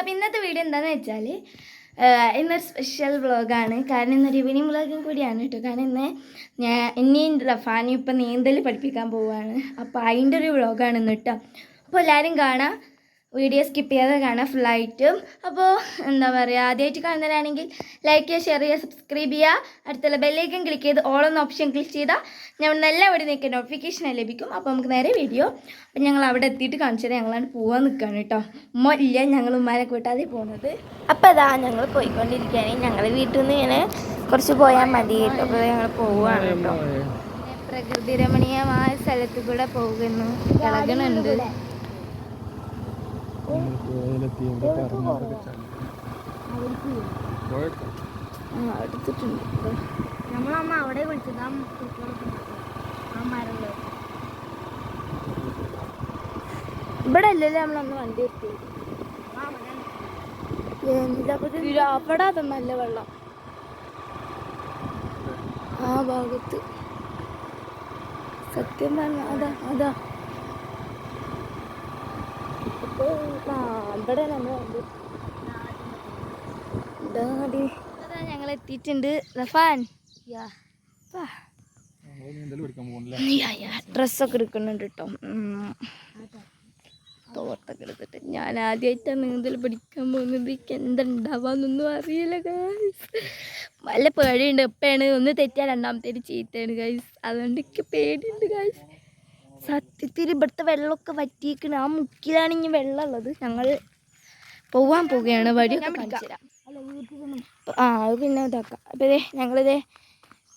അപ്പോൾ ഇന്നത്തെ വീഡിയോ എന്താണെന്ന് വെച്ചാൽ ഇന്നൊരു സ്പെഷ്യൽ വ്ളോഗാണ്. കാരണം ഇന്നൊരു ഈവനിങ് വ്ളോഗും കൂടിയാണ് കേട്ടോ. കാരണം ഇന്ന് എന്നെയും റഫാനും ഇപ്പം നീന്തൽ പഠിപ്പിക്കാൻ പോവുകയാണ്. അപ്പോൾ അതിൻ്റെ ഒരു വ്ളോഗാണ് ഇന്ന് കേട്ടോ. അപ്പോൾ എല്ലാവരും കാണാം, വീഡിയോ സ്കിപ്പ് ചെയ്യാതെ കാണാം ഫുള്ളായിട്ടും. അപ്പോൾ എന്താ പറയുക, ആദ്യമായിട്ട് കാണുന്നവരാണെങ്കിൽ ലൈക്ക് ചെയ്യുക, ഷെയർ ചെയ്യുക, സബ്സ്ക്രൈബ് ചെയ്യുക. അടുത്തുള്ള ബെല്ലൈക്കൻ ക്ലിക്ക് ചെയ്ത് ഓൾ എന്ന ഓപ്ഷൻ ക്ലിക്ക് ചെയ്താൽ ഞാൻ നല്ല അവിടെ നിൽക്കുക നോട്ടിഫിക്കേഷൻ ലഭിക്കും. അപ്പോൾ നമുക്ക് നേരെ വീഡിയോ. അപ്പം ഞങ്ങൾ അവിടെ എത്തിയിട്ട് കാണിച്ചത് ഞങ്ങളാണ് പോകാൻ നിൽക്കുകയാണ് കേട്ടോ. ഉമ്മ ഇല്ല, ഞങ്ങൾ ഉമ്മാരെ കൂട്ടാതെ പോകുന്നത്. അപ്പോൾ അതാ ഞങ്ങൾ പോയിക്കൊണ്ടിരിക്കുകയാണ്. ഞങ്ങൾ വീട്ടിൽ നിന്ന് ഇങ്ങനെ കുറച്ച് പോയാൽ മതി കേട്ടോ. അപ്പോൾ ഞങ്ങൾ പോവുകയാണ് കേട്ടോ. പ്രകൃതി രമണീയമായ സ്ഥലത്ത് കൂടെ പോകുന്നു, ഇളകണുണ്ട്. എടുത്തിട്ടുണ്ട് നമ്മളമ്മ അവിടെ വിളിച്ചത് ഇവിടെ അല്ലല്ലേ നമ്മളന്ന് വണ്ടി എത്തി. അവിടെ അത് നല്ല വെള്ളം ആ ഭാഗത്ത്. സത്യം പറഞ്ഞ അതാ അതാ ഇവിടെ നമ്മൾ ഞങ്ങൾ എത്തിയിട്ടുണ്ട്. റഫാൻ ഡ്രസ്സൊക്കെ എടുക്കുന്നുണ്ട് കേട്ടോ. തോർത്തൊക്കെ എടുത്തിട്ട് ഞാൻ ആദ്യമായിട്ടാണ് നീന്തൽ പഠിക്കാൻ പോകുന്നത്. എനിക്ക് എന്തുണ്ടാവാന്നൊന്നും അറിയില്ല ഗൈസ്. വല്ല പേടിയുണ്ട്. എപ്പോഴാണ് ഒന്ന് തെറ്റിയാൽ രണ്ടാമത്തേര് ചീത്തയാണ് ഗൈസ്. അതുകൊണ്ട് എനിക്ക് പേടിയുണ്ട് ഗൈസ്. സത്യത്തിൽ ഇവിടുത്തെ വെള്ളമൊക്കെ വറ്റിയിരിക്കണം. ആ മുക്കിലാണെങ്കിൽ വെള്ളം ഉള്ളത്. ഞങ്ങൾ പോവാൻ പോവുകയാണ്. വഴിയൊക്കെ കാണിച്ചു തരാം. അത് പിന്നെ ഇതാക്കാം. അപ്പോൾ ഞങ്ങളിതേ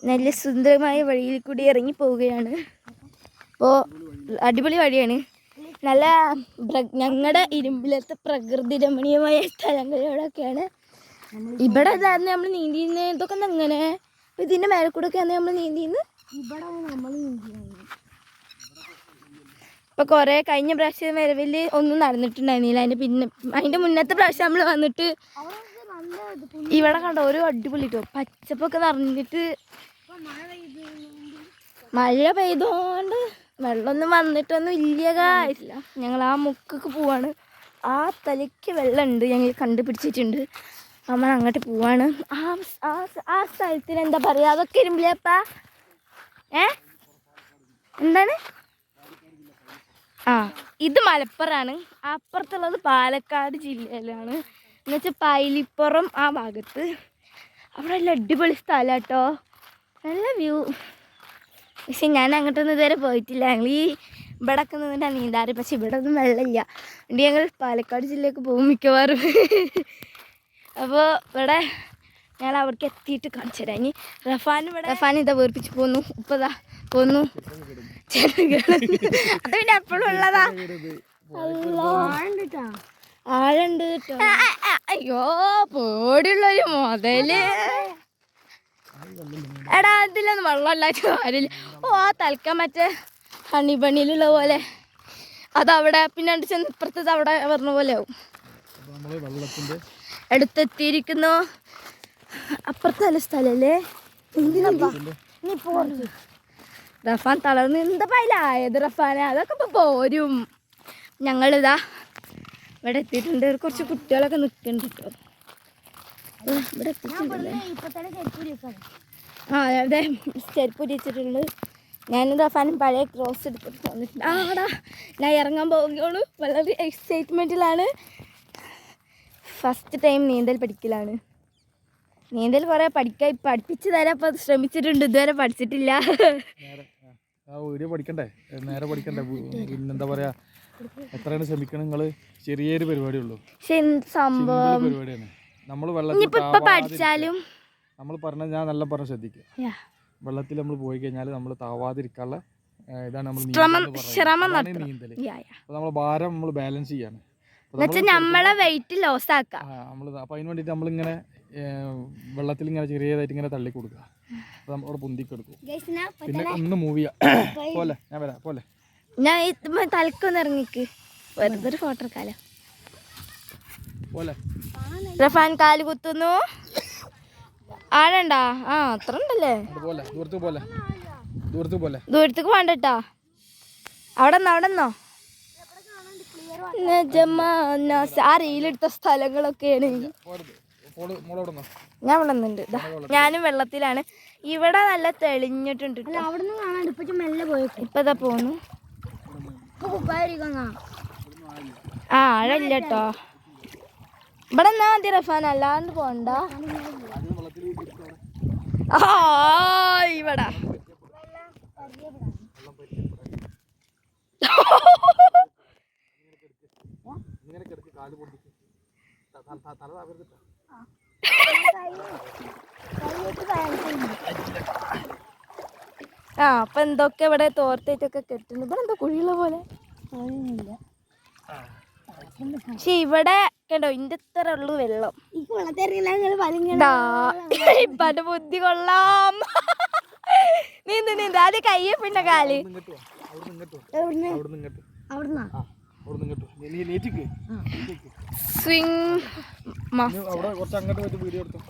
നല്ല സുന്ദരമായ വഴിയിൽ കൂടി ഇറങ്ങി പോവുകയാണ്. അപ്പോൾ അടിപൊളി വഴിയാണ്. നല്ല ഞങ്ങളുടെ ഇരുമ്പിലത്തെ പ്രകൃതി രമണീയമായ സ്ഥലങ്ങളിലൂടെയൊക്കെയാണ്. ഇവിടെ ഇതായിരുന്നു നമ്മൾ നീന്തിന്ന്. ഇതൊക്കെ എങ്ങനെ ഇതിൻ്റെ മേലെ കൂടെ ഒക്കെയാണ് നമ്മൾ നീന്തിന്ന്. ഇവിടെ നമ്മൾ നീന്തി ഇപ്പോൾ കുറേ കഴിഞ്ഞ പ്രാവശ്യം വരവിൽ ഒന്നും നടന്നിട്ടുണ്ടായിരുന്നില്ല. അതിൻ്റെ മുന്നത്തെ പ്രാവശ്യം നമ്മൾ വന്നിട്ട് ഇവിടെ കണ്ടോ ഒരു അടിപൊളി കേട്ടോ. പച്ചപ്പൊക്കെ നിറഞ്ഞിട്ട് മഴ പെയ്തുകൊണ്ട് വെള്ളമൊന്നും വന്നിട്ടൊന്നും ഇല്ല കാര്യമില്ല. ഞങ്ങൾ ആ മുക്കൊക്കെ പോവാണ്. ആ തലയ്ക്ക് വെള്ളമുണ്ട്, ഞങ്ങൾ കണ്ടുപിടിച്ചിട്ടുണ്ട്. നമ്മൾ അങ്ങോട്ട് പോവാണ്. ആ സ്ഥലത്തിന് എന്താ പറയുക, അതൊക്കെ ഇരുമ്പില്ലപ്പാ. എന്താണ് ഇത് മലപ്പുറമാണ്. അപ്പുറത്തുള്ളത് പാലക്കാട് ജില്ലയിലാണ്. എന്നുവെച്ചാൽ പൈലിപ്പുറം ആ ഭാഗത്ത്. അവിടെ നല്ല അടിപൊളി സ്ഥലം കേട്ടോ, നല്ല വ്യൂ. പക്ഷെ ഞാൻ അങ്ങോട്ടൊന്നും ഇതുവരെ പോയിട്ടില്ല. ഞങ്ങൾ ഈ ഇവിടെയൊക്കെ നിന്നിട്ടാണ് നീന്താറ്. പക്ഷെ ഇവിടെ ഒന്നും വെള്ളമില്ല. അതുകൊണ്ട് ഞങ്ങൾ പാലക്കാട് ജില്ലയ്ക്ക് പോകും മിക്കവാറും. അപ്പോൾ ഇവിടെ ഞങ്ങൾ അവിടേക്ക് എത്തിയിട്ട് കാണിച്ചു തരാം. ഇനി റഫാൻ ഇതാ വേർപ്പിച്ച് പോന്നു. ഇപ്പതാ പോന്നു. അത് പിന്നെ എപ്പോഴും ഉള്ളതാ. ആഴുണ്ട് കേട്ടോ. അയ്യോ പേടിയുള്ളൊരു മുതല്. എടാ അതിലൊന്നും വെള്ളമില്ലാത്ത കാര്യമില്ല. ആ തൽക്കാൻ മറ്റേ ഹണിബണിയിലുള്ള പോലെ അതവിടെ പിന്നെ ചെന്ന് ഇപ്പുറത്തത് അവിടെ പറഞ്ഞ പോലെ ആവും. അടുത്തെത്തിയിരിക്കുന്നു. അപ്പുറത്തെ നല്ല സ്ഥലല്ലേ. നീ പോരും. റഫാൻ തളർന്ന് എന്താ പൈലായത് റഫാന. അതൊക്കെ ഇപ്പൊ പോരും. ഞങ്ങളിതാ ഇവിടെ എത്തിയിട്ടുണ്ട്. കുറച്ച് കുട്ടികളൊക്കെ നിൽക്കുന്നുണ്ട് കേട്ടോ. ഇവിടെ എത്തിയിട്ടുണ്ടല്ലേ. അതെ ചെരുപ്പ് ഉരിച്ചിട്ടുണ്ട്. ഞാനും റഫാനും പഴയ ക്രോസ് എടുത്തിട്ട് വന്നിട്ടുണ്ട്. ആടാ ഞാൻ ഇറങ്ങാൻ പോവുകയാണ്. വളരെ എക്സൈറ്റ്മെൻറ്റിലാണ്. ഫസ്റ്റ് ടൈം നീന്തൽ പഠിക്കലാണ്. നീന്തൽ കുറേ പഠിപ്പിച്ച് തരാൻ ഇപ്പോൾ ശ്രമിച്ചിട്ടുണ്ട്, ഇതുവരെ പഠിച്ചിട്ടില്ല. പഠിക്കണ്ടേ, നേരെ പഠിക്കണ്ടേ. പിന്നെന്താ പറയാ, എത്രയാണ് ശ്രമിക്കണം നിങ്ങൾ. ചെറിയൊരു പരിപാടിയുള്ളൂ, സംഭവം പരിപാടിയാണ്. നമ്മൾ വെള്ളത്തിൽ പഠിച്ചാലും നമ്മൾ പറഞ്ഞ ഞാൻ നല്ല പറഞ്ഞ ശ്രദ്ധിക്കുക. വെള്ളത്തിൽ നമ്മൾ പോയി കഴിഞ്ഞാൽ നമ്മൾ താവാതിരിക്കാനുള്ള ഇതാണ് നമ്മൾ നീന്തൽ. അപ്പോൾ നമ്മൾ ഭാരം നമ്മൾ ബാലൻസ് ചെയ്യാണ്. നമ്മളെ വെയിറ്റ് ലോസ് ആക്കാം നമ്മൾ. അപ്പോൾ അതിന് വേണ്ടിയിട്ട് നമ്മളിങ്ങനെ വെള്ളത്തിൽ ഇങ്ങനെ ചെറിയതായിട്ട് ഇങ്ങനെ തള്ളി കൊടുക്കുക. അപ്പോൾ നമ്മളവിടെ പൊന്തിക്കെടുക്കും. പിന്നെ ഒന്ന് മൂവ് ചെയ്യാം. പോലെ ഞാൻ വരാം. പോലെ ഞാൻ തലക്കൊന്ന് ഇറങ്ങിക്ക് വെറുതെ ഒരു ഫോട്ടോ എടുക്കാലോ. പോലെ റഫാൻ കാല് കുത്തുന്നു. ആഴണ്ടാ? അത്ര ഉണ്ടല്ലേ. ദൂരത്തേക്ക് വേണ്ടട്ടാ. അവിടെ നിന്നോ ആ റീലെടുത്ത സ്ഥലങ്ങളൊക്കെയാണ്. ഞാൻ വെള്ളുന്നുണ്ട്. ഞാനും വെള്ളത്തിലാണ്. ഇവിടെ നല്ല തെളിഞ്ഞിട്ടുണ്ട്. അവിടുന്ന് കാണാൻ ഇപ്പൊ മെല്ലെ പോയിട്ട് ഇപ്പതാ പോന്നു. ആ ആഴല്ല കേട്ടോ. ഇവിടെ എന്നാ മതി റഫാൻ, അല്ലാണ്ട് പോണ്ട. ആ ഇവിടെ ആ അപ്പൊ എന്തൊക്കെ ഇവിടെ തോർത്തേറ്റൊക്കെ കെട്ടുന്നു. ഇവിടെ എന്തോ കുഴിയുള്ള പോലെ. പക്ഷെ ഇവിടെ കണ്ടോ ഇന്റെ ഇത്ര ഉള്ളു വെള്ളം. ഇപ്പന്റെ ബുദ്ധി കൊള്ളാം. നീന്ത് ആദ്യം കയ്യെ പിന്നെ കാല്.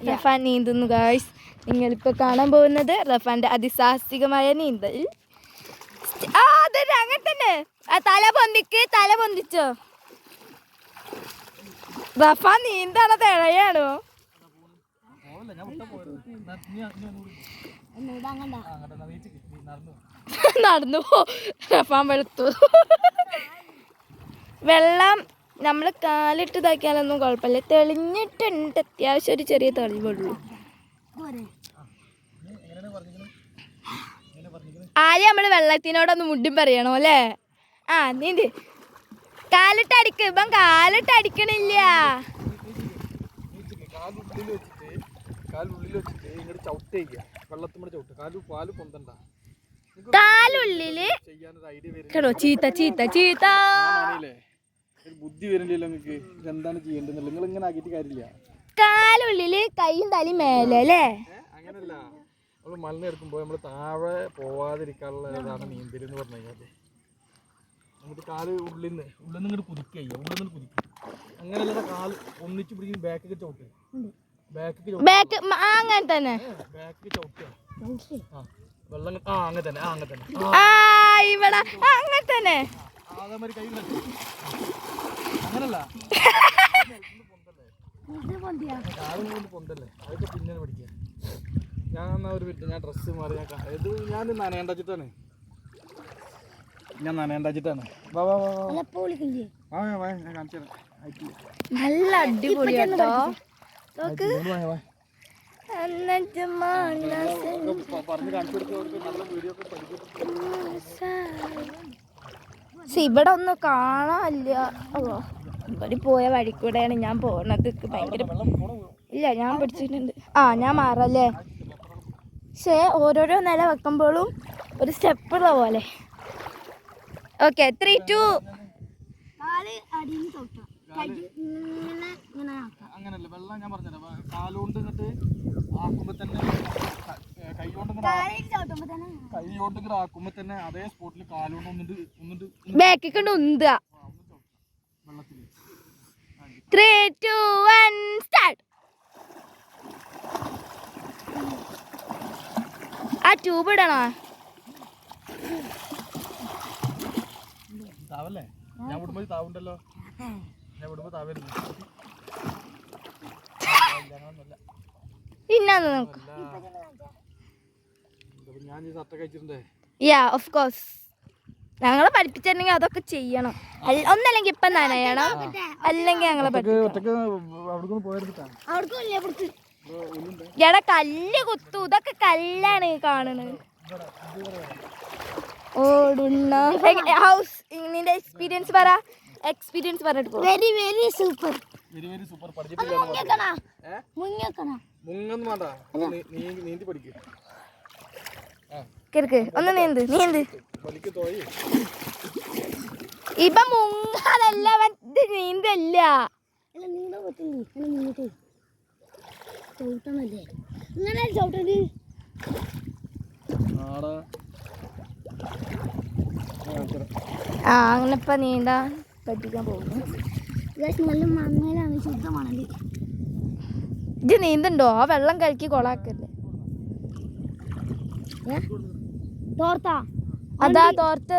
റഫാൻ നീന്തുന്നു ഗായ്സ്. നിങ്ങളിപ്പോ കാണാൻ പോകുന്നത് റഫാന്റെ അതിസാഹസികമായ നീന്തൽ. അങ്ങനെ തന്നെ. തല പൊന്തിച്ചോ. റഫാൻ നീന്താണോ തിഴയാണോ? നടന്നു പോ. റഫാൻ വെളുത്തു. വെള്ളം നമ്മൾ കാലിട്ട് ഇതാക്കിയാലൊന്നും കുഴപ്പമില്ല. തെളിഞ്ഞിട്ടുണ്ട്. അത്യാവശ്യം ഒരു ചെറിയ തെളിവുള്ളൂ. ആദ്യം നമ്മൾ വെള്ളത്തിനോടൊന്ന് മുണ്ടും പറയണോ അല്ലേ? ആ നീന്ത്. കാലിട്ട് അടിക്ക്. ഇപ്പം കാലിട്ട് അടിക്കണില്ല. കാലുള്ളില് കേട്ടോ. ചീത്ത ബുദ്ധി വരണ്ടല്ലോ നിങ്ങൾക്ക്. എന്താണ് ചെയ്യേണ്ടത്? നിങ്ങൾ ഇങ്ങനെ ആക്കിയിട്ട് കാര്യമില്ല. കാലുള്ളില് കൈയും തലയും മേലെ അല്ലേ? അങ്ങനല്ല. നമ്മൾ മലന്ന് എടുക്കുമ്പോൾ നമ്മൾ താഴെ പോവാതിരിക്കാനുള്ള ഇതാണ് നീന്തൽ എന്ന് പറഞ്ഞു കഴിഞ്ഞാൽ. നമുക്ക് കാല് ഉള്ളിന്ന് ഇങ്ങോട്ട് കുതിക്കുക. അങ്ങനെയല്ല, കാല് ഒന്നിച്ച് പിടിക്കും. ബാക്കൊക്കെ ചവിട്ടുക. അങ്ങനെ തന്നെ. ബാക്ക് ചവിട്ടുക. വെള്ളം അങ്ങനെ തന്നെ. ഇവിടെ അങ്ങനെ തന്നെ. അതേമാതിരി കൈ അങ്ങനല്ല. കാലും പൊന്തല്ലേ. അതൊക്കെ പിന്നെ പഠിക്കുക. ഞാൻ എന്നാ ഒരു വിട്ട് ഞാൻ ഡ്രസ്സ് മാറി. ഇത് ഞാൻ നനയേണ്ടച്ചിട്ടാണ്. നല്ല അടിപൊളി കേട്ടോ. ഇവിടെ ഒന്നും കാണാനില്ല. ഇവിടെ പോയ വഴി കൂടെയാണ് ഞാൻ പോണത്. ഭയങ്കര ഇല്ല, ഞാൻ പിടിച്ചിട്ടുണ്ട്. ഞാൻ മാറല്ലേ. പക്ഷേ ഓരോരോ നില വെക്കുമ്പോഴും ഒരു സ്റ്റെപ്പുള്ള പോലെ. ഓക്കെ 3, 2. അങ്ങനല്ല. വെള്ളം ഞാൻ പറഞ്ഞുതരാം. കാലുകൊണ്ട് ഇങ്ങോട്ട് ആക്കുമ്പോ തന്നെ കൈകൊണ്ട് ഇങ്ങോട്ട് ആക്കുമ്പോ തന്നെ അതേ സ്പോട്ടിൽ കാലുകൊണ്ട് ഒന്നിട്ട് ബാക്കിക്കൊണ്ട് ഉന്തുക. വെള്ളത്തില് 3, 2, 1 സ്റ്റാർട്ട്. ആ ട്യൂബ് ഇടണോ? താവല്ലേ? ഞാൻ വിടുമ്പോ താവുണ്ടല്ലോ. ഞാൻ വിടുമ്പോ താവരുന്നു. ഇന്നാന്ന് നോക്ക്. ഞാൻ ഈ സത്ത കഴിച്ചിട്ടുണ്ടേ. Of course. ഞങ്ങളെ പഠിപ്പിച്ചിട്ടുണ്ടെങ്കിൽ അതൊക്കെ ചെയ്യണം. ഒന്നല്ലെങ്കിൽ ഇപ്പം നനയണം, അല്ലെങ്കിൽ ഞങ്ങളെ എടാ കല്ല് കുത്തു. ഇതൊക്കെ കല്ലാണ് കാണുന്നത്. ഓടുന്ന ഹൗസ്. നിന്റെ എക്സ്പീരിയൻസ് പറ. പറഞ്ഞിട്ട് പോ. Very very super. ഒന്ന് നീന്ത്. ഇപ്പൊ മുങ്ങാതല്ല, നീന്തല്ല. അങ്ങനെ ഇപ്പൊ നീന്താൻ പഠിപ്പിക്കാൻ പോകുന്നു. നല്ല മണ്ണലാണ്, ശുദ്ധമാണല്ലേ. ഇത് നീന്തുണ്ടോ? ആ വെള്ളം കലക്കി കൊളാക്കല്ലേ. അതാ തോർത്ത്.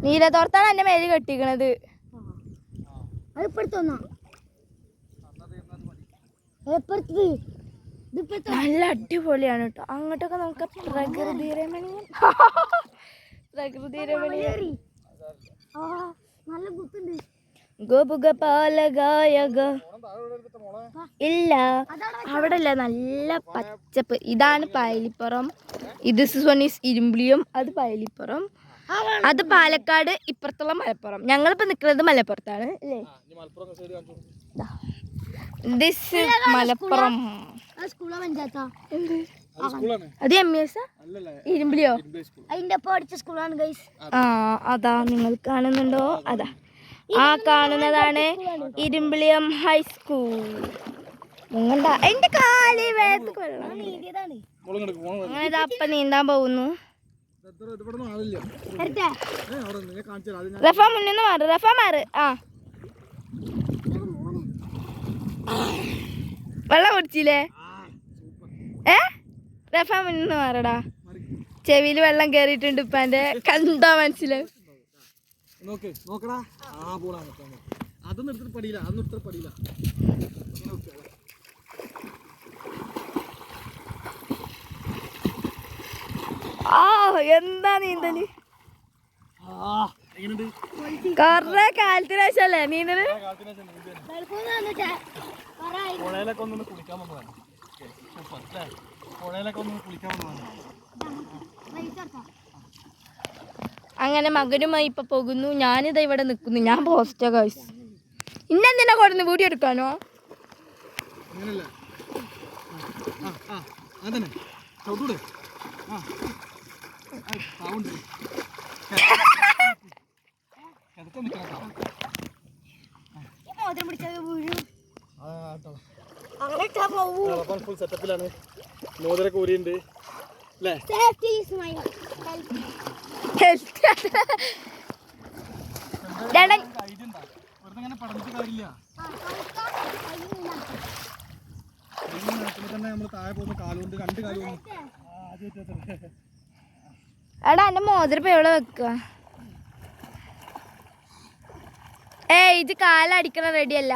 നീല തോർത്താണ് എന്റെ മേല് കെട്ടിക്കണത്. അത് ഇപ്പഴത്തൊന്നാ എപ്പഴത്തത് ഇതിപ്പഴത്തെ നല്ല അടിപൊളിയാണ് കേട്ടോ. അങ്ങോട്ടൊക്കെ നമുക്ക് പ്രകൃതി രമണീയം പ്രകൃതി രമണീയം. ആ നല്ല കുത്തുണ്ട്. ഗോപുഗപാലഗായക ഇല്ല അവിടെ ഇല്ല, നല്ല പച്ചപ്പ്. ഇതാണ് പായലിപ്പുറം, ഇത് ഈസ് ഇരുമ്പിളിയും, അത് പായലിപ്പുറം, അത് പാലക്കാട്, ഇപ്പുറത്തുള്ള മലപ്പുറം. ഞങ്ങളിപ്പോ നിൽക്കുന്നത് മലപ്പുറത്താണ് അല്ലേ. ദിസ് മലപ്പുറം. സ്കൂളാ പഞ്ചായത്താ അത് MES ഇരുമ്പിളിയോ? അതിന്റെ ഒപ്പം പഠിച്ച സ്കൂളാണ് ഗൈസ്. ആ അതാ നിങ്ങൾ കാണുന്നുണ്ടോ? അതാ ആ കാണുന്നതാണ് ഇരുമ്പിളിയം ഹൈസ്കൂൾ. നിങ്ങളുടെ എന്റെ കാല് വേഗത്ത് വെള്ളം. അങ്ങനെ ഇതാ അപ്പ നീന്താൻ പോകുന്നു. റഫ മുന്നിന്ന് മാറ്, റഫ മാറ്. ആ വെള്ളം കുടിച്ചില്ലേ? റഫ മുന്നിന്ന് മാറടാ. ചെവിയിൽ വെള്ളം കേറിയിട്ടുണ്ട് ഇപ്പൊ എന്റെ, കണ്ടാ മനസ്സിലാവും. അതൊന്നും എടുത്തിട്ട് പടിയില്ല, അതൊന്നും എടുത്തിട്ട് പടിയില്ല. ആ എന്താ നീന്തല്? കൊറേ കാലത്തിന് ശേഷല്ലേ നീന്തല്? പുഴയിലൊക്കെ ഒന്ന് കുളിക്കാൻ വന്നതാണ്. പുഴയിലൊക്കെ ഒന്ന് കുളിക്കാൻ വന്നതാണ്. അങ്ങനെ മകനുമായി ഇപ്പൊ പോകുന്നു. ഞാനിതാ ഇവിടെ നിൽക്കുന്നു. ഞാൻ പോസ്റ്റോ ഗൈസ്. ഇന്നെന്തിനാ കൊടുന്ന് വീഡിയോ എടുക്കാനോ? അങ്ങനല്ല, അതന്നെ ചവിട്ടൂടെ. ഫുൾ സെറ്റപ്പിലാണ്. മോതിരൊക്കെ ഊരിയുണ്ട് അല്ലേ? വെറുതെ പഠിച്ചിട്ട് കാര്യമില്ല. തന്നെ നമ്മൾ താഴെ പോകുന്ന കാലുകൊണ്ട് രണ്ട് കാലും. എടാ എന്റെ മോതിരം എവിടെ വെക്കുക? ഇത് കാലടിക്കണ റെഡിയല്ല.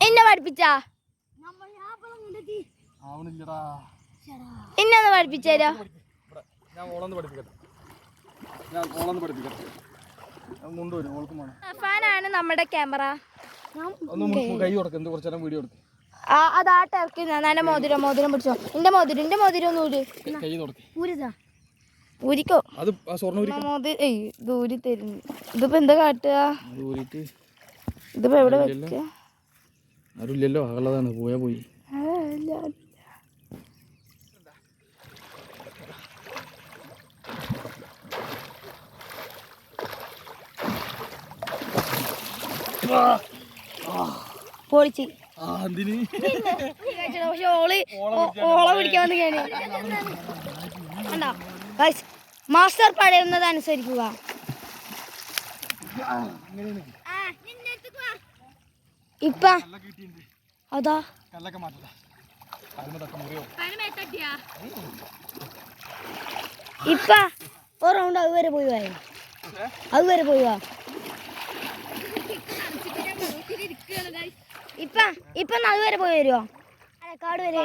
എന്നെ പഠിപ്പിച്ചാ ഇന്നൊന്ന് പഠിപ്പിച്ചേരോ? ഫാനാണ് നമ്മുടെ ക്യാമറ. അതാ ടർക്കി. ഞാൻ മോതിരം പിടിച്ചോ. എന്റെ മോതിരം ഒന്നും ഊരിക്കോ. ദൂരി തരുന്നു. ഇതിപ്പോ എന്താ കാട്ടുക? ഇതിപ്പോ എവിടെ വെക്ക? ആരുമില്ലല്ലോ, ആളതാണ്. പോയാ പോയി. പൊളിച്ച് പക്ഷെ ഓളെ പിടിക്കാൻ മാസ്റ്റർ പറയുന്നത് അനുസരിക്കുക. ഇപ്പ അതാ ഇപ്പ ഒരു റൗണ്ട് അതുവരെ പോയി വാ. ഇപ്പൊ അതുവരെ പോയി വരുവോ? കാട് വരെ.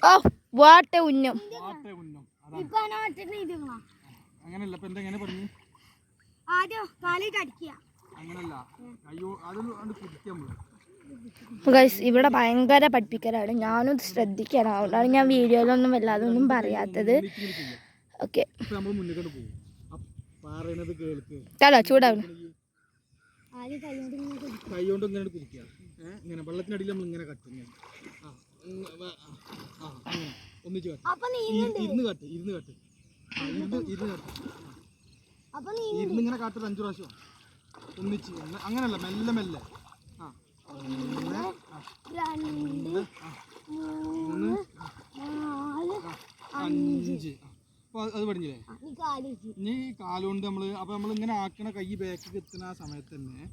ഓ വാട്ട ഉന്നം. അങ്ങനല്ല, ഇപ്പൊ എന്താ എങ്ങനെ പറഞ്ഞു? ആദ്യം കാലിട്ട് അടിക്കുക. അങ്ങനല്ല, അയ്യോ അതൊന്നും കുടിക്കാൻ. ഗൈസ് ഇവിടെ ഭയങ്കര പഠിപ്പിക്കലാണ്. ഞാനും ഇത് ശ്രദ്ധിക്കണം. അതുകൊണ്ടാണ് ഞാൻ വീഡിയോയിലൊന്നും വല്ലാതെ ഒന്നും പറയാത്തത്. ഓക്കെ കേട്ടോ, ചൂടാവും. കൈകൊണ്ട് ഇങ്ങനെ കുടിക്കുക. ഇങ്ങനെ വെള്ളത്തിനടിയിൽ നമ്മൾ ഇങ്ങനെ കട്ടും. ഒന്നിച്ച് ഇരുന്ന് കട്ട് ഇങ്ങനെ കാട്ടത് 5 പ്രാവശ്യം ഒന്നിച്ച്. അങ്ങനല്ല, മെല്ലെ മെല്ലെ. 5. അപ്പൊ അത് പഠിഞ്ഞില്ലേ? ഇനി കാലുകൊണ്ട് നമ്മൾ ഇങ്ങനെ ആക്കണ കൈ ബാക്കിൽ എത്തുന്ന ആ സമയത്ത് തന്നെ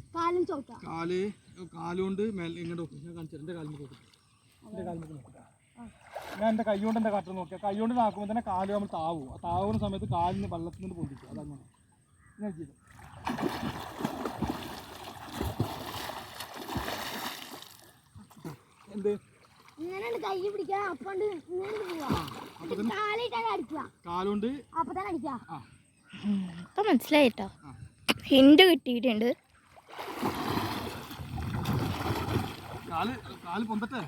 കാലുകൊണ്ട് ഇങ്ങോട്ട് നോക്കും. ഞാൻ കാണിച്ചു എന്റെ കാലിന് നോക്കും. ഞാൻ എൻ്റെ കൈ കൊണ്ട് എൻ്റെ കാറ്റ് നോക്കിയാൽ കൈ കൊണ്ട് നാക്കുമ്പോൾ തന്നെ കാല് നമ്മൾ താവും. ആ താവുന്ന സമയത്ത് കാലിന് വെള്ളത്തിൽ നിന്ന് പൊന്തിക്കും. അതങ്ങനെ ഞാൻ ചെയ്തു. എന്ത് ഇങ്ങനെ കൈ പിടിക്കുക അപ്പോണ്ട് ഇങ്ങനെ പോവാ കാലിട്ടാണ് അടിക്കുക കാലുകൊണ്ട് അപ്പൊ തന്നെ അടിക്കുക. ഇപ്പൊ മനസ്സിലായിട്ടോ, ഹിന്റ് കിട്ടിയിട്ടുണ്ട്. കാല് കാല് പൊന്തട്ടെ,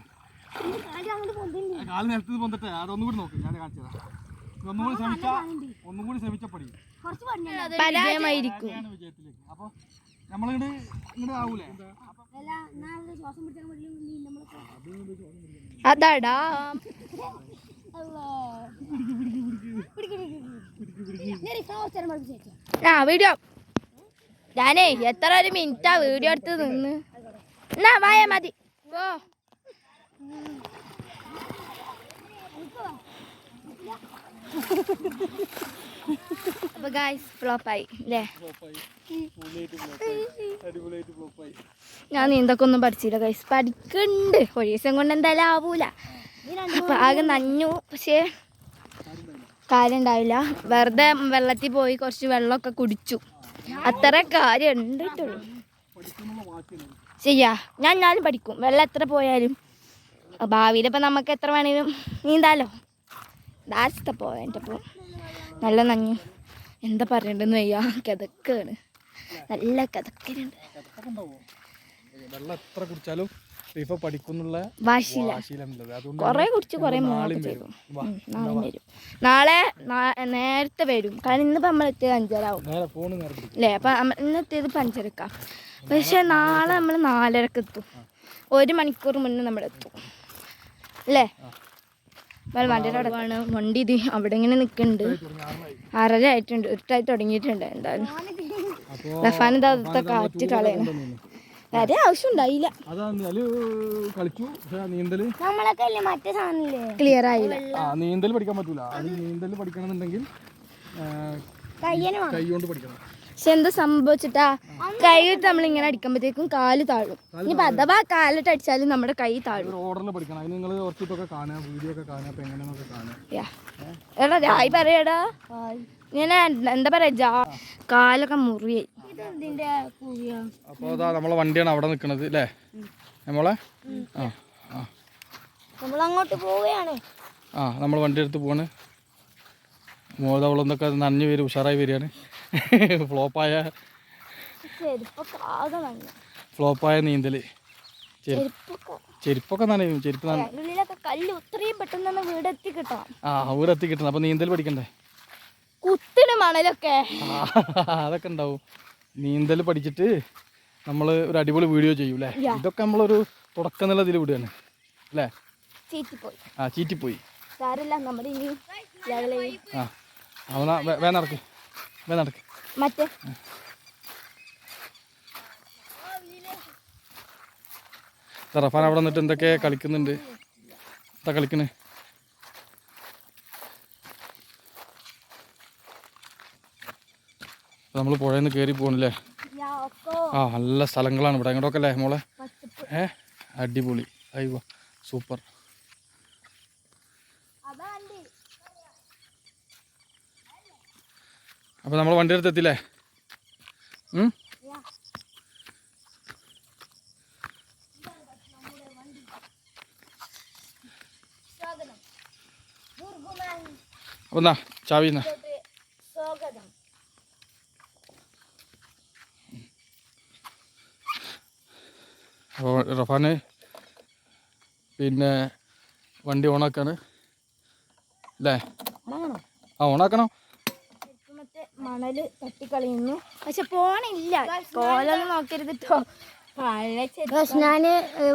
കാലി അങ്ങോട്ട് പൊന്തിണ്ട്. കാല് നിലത്ത് പൊന്തട്ടെ. അതൊന്നും കൂടി നോക്ക്, ഞാൻ കാണിച്ചു തരാം. ഒന്നും കൂടി ശ്രമിച്ചാൽ പഠിക്കും. കുറച്ച് പറഞ്ഞു പരാജയമായിരിക്കും. വിജയത്തിലേക്ക്. അപ്പോൾ നമ്മളിങ്ങോട്ട് ഇങ്ങോട്ട് ആവൂലേ? അല്ല നാളെ ശ്വാസം പിടിക്കാൻ പറ്റില്ല നമ്മളെ അതാടാ ആ വീഡിയോ ഞാനേ എത്ര ഒരു മിനിറ്റാ വീഡിയോ എടുത്ത് നിന്ന്. എന്നാ വായ മതി. ഓ അപ്പൊ ഗായ്സ് ഫ്ലോപ്പായി അല്ലേ? ഞാൻ നീന്തൊക്കെ ഒന്നും പഠിച്ചില്ല ഗൈസ്, പഠിക്കണ്ട്. ഒരു ദിവസം കൊണ്ട് എന്തായാലും ആവൂല. അപ്പൊ ആകെ നനഞ്ഞു, പക്ഷേ കാര്യം ഉണ്ടാവില്ല. വെറുതെ വെള്ളത്തിൽ പോയി കുറച്ച് വെള്ളമൊക്കെ കുടിച്ചു, അത്ര കാര്യം ഉണ്ടിട്ടുള്ളൂ. ശരിയാ, ഞാൻ എന്നാലും പഠിക്കും. വെള്ളം എത്ര പോയാലും ഭാവിയിൽ ഇപ്പം നമുക്ക് എത്ര വേണേലും നീന്താലോ. That's the point. അപ്പോൾ നല്ല നനഞ്ഞു, എന്താ പറയണ്ടെന്ന് വയ്യ, കിതക്കാണ്, നല്ല കിതക്കലുണ്ട്. വെള്ളം എത്ര കുടിച്ചാലും ഇപ്പൊ പഠിക്കുന്നുള്ള വാശിയില്ല. കൊറേ കുടിച്ച് കൊറേ മൂന്നൊക്കെ ചെയ്തു. നാളെ വരും, നാളെ നേരത്തെ വരും. കാരണം ഇന്നിപ്പോ നമ്മളെത്തിയത് 5:30 അല്ലേ? അപ്പൊ ഇന്നെത്തിയത് 5:30. പക്ഷെ നാളെ നമ്മൾ 4:30 എത്തും. 1 മണിക്കൂർ മുന്നേ നമ്മളെത്തും അല്ലേ? വണ്ടിയുടെ അവിടെ ആണ് വണ്ടി. ഇത് അവിടെ ഇങ്ങനെ നിൽക്കുന്നുണ്ട്. 6:30 ആയിട്ടുണ്ട്, ഇരുട്ടായി തുടങ്ങിയിട്ടുണ്ട്. എന്തായാലും റഫാൻ ഇതാ കാറ്റ് കളയണം. വരെ ആവശ്യം ഉണ്ടായില്ല, ക്ലിയർ ആയില്ല. നീന്തൽ പഠിക്കാൻ പറ്റൂല. അത് നീന്തൽ പഠിക്കണമെന്നുണ്ടെങ്കിൽ കൈ കൊണ്ട് പഠിക്കണം. പക്ഷെ എന്താ സംഭവിച്ചിട്ടാ, കൈയിട്ട് നമ്മളിങ്ങനെ അടിക്കുമ്പോഴത്തേക്കും കാല് താഴും. ഇനിയിപ്പോ അഥവാ കാലിട്ട് അടിച്ചാലും നമ്മുടെ കൈ താഴും. ഓർഡറിൽ പഠിക്കണം. അതിന് നിങ്ങൾ കുറച്ചിട്ടൊക്കെ കാണാം, വീഡിയോ ഒക്കെ കാണാം, അപ്പൊ എങ്ങനെയാണൊക്കെ കാണാം. എടാ രായി പറയടാ, ഇങ്ങനെ എന്താ പറയാ, കാലൊക്കെ മുറിയായി. അപ്പോൾ അതാ നമ്മളെ വണ്ടിയാണ് അവിടെ നിൽക്കുന്നത് അല്ലേ നമ്മളെ? നമ്മളങ്ങോട്ട് പോവുകയാണ്. നമ്മൾ വണ്ടി എടുത്ത് പോവാണ്. മോതവളൊന്നൊക്കെ നനഞ്ഞു വരും, ഉഷാറായി വരികയാണ്. ഫ്ലോപ്പായ നീന്തൽ. ചെരുപ്പൊക്കെ നനയും. ചെരുപ്പ് വീടെത്തി കിട്ടണം. അപ്പോൾ നീന്തൽ പഠിക്കണ്ടേ? കുത്തിന് മണലൊക്കെ അതൊക്കെ ഉണ്ടാവും. നീന്തൽ പഠിച്ചിട്ട് നമ്മൾ ഒരു അടിപൊളി വീഡിയോ ചെയ്യും അല്ലേ? ഇതൊക്കെ നമ്മളൊരു തുടക്കം എന്നുള്ള ഇതിൽ വിടുകയാണ് അല്ലേ? ചീറ്റിപ്പോയി. വേ നടക്ക് മറ്റേ റഫാൻ അവിടെ നിന്നിട്ട് എന്തൊക്കെ കളിക്കുന്നുണ്ട്. എന്താ കളിക്കണേ? നമ്മൾ പുഴയിൽ നിന്ന് കയറി പോകണല്ലേ? നല്ല സ്ഥലങ്ങളാണ് ഇവിടെ. ഇങ്ങോട്ടൊക്കെ അല്ലേ മോളെ? അടിപൊളി. അയ്യോ സൂപ്പർ. അപ്പോൾ നമ്മൾ വണ്ടി എടുത്ത് എത്തില്ലേ? അപ്പോൾ എന്നാ ചാവി എന്നാ. അപ്പോൾ റഫാന് പിന്നെ വണ്ടി ഓണാക്കാണ് അല്ലേ? ഓണാക്കണം. മണല് തട്ടിക്കളയുന്നു, പക്ഷെ പോണില്ല. കോലൊന്നും നോക്കരുത് കേട്ടോ. ഞാന്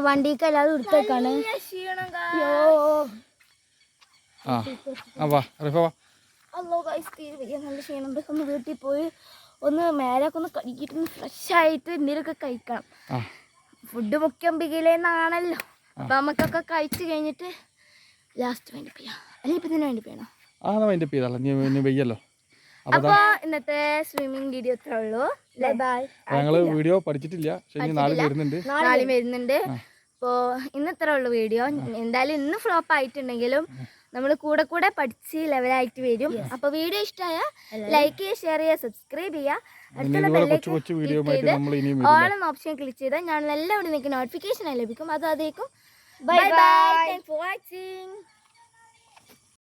വണ്ടിക്ക് അല്ലാതെ എടുത്തേക്കാണ്. നല്ല ക്ഷീണുണ്ട്. ഒന്ന് വീട്ടിൽ പോയി ഒന്ന് മേലൊക്കെ ഒന്ന് കഴുകിയിട്ട് ഫ്രഷ് ആയിട്ട് എന്തെങ്കിലുമൊക്കെ കഴിക്കണം. ഫുഡ് മുഖ്യം ബിഗിലേന്നാണല്ലോ. അപ്പൊ നമുക്കൊക്കെ കഴിച്ചു കഴിഞ്ഞിട്ട് ലാസ്റ്റ് വൈൻഡപ്പ് ചെയ്യാം. അല്ലെങ്കിൽ ഇപ്പൊ തന്നെ വൈൻഡപ്പ് ചെയ്യണം. വെയ്യല്ലോ. അപ്പൊ ഇന്നത്തെ സ്വിമ്മിങ് വീഡിയോ ഇത്രേ ഉള്ളൂ. ഞങ്ങള് വീഡിയോ പഠിച്ചിട്ടില്ല, നാളെ വരുന്നുണ്ട്. അപ്പോൾ ഇന്നത്ര ഉള്ളു വീഡിയോ. എന്തായാലും ഇന്ന് ഫ്ലോപ്പ് ആയിട്ടുണ്ടെങ്കിലും നമ്മൾ കൂടെ കൂടെ പഠിച്ച് ലെവലായിട്ട് വരും. അപ്പോൾ വീഡിയോ ഇഷ്ടമായ ലൈക്ക് ചെയ്യുക, ഷെയർ ചെയ്യുക, സബ്സ്ക്രൈബ് ചെയ്യുക. അടുത്തുള്ള ബെല്ലേക്ക് ഓൾ എന്ന ഓപ്ഷൻ ക്ലിക്ക് ചെയ്താൽ ഞാൻ എല്ലാവരും നിങ്ങൾക്ക് നോട്ടിഫിക്കേഷൻ ലഭിക്കും. അത് അതേക്കും. Bye bye. Thanks for watching.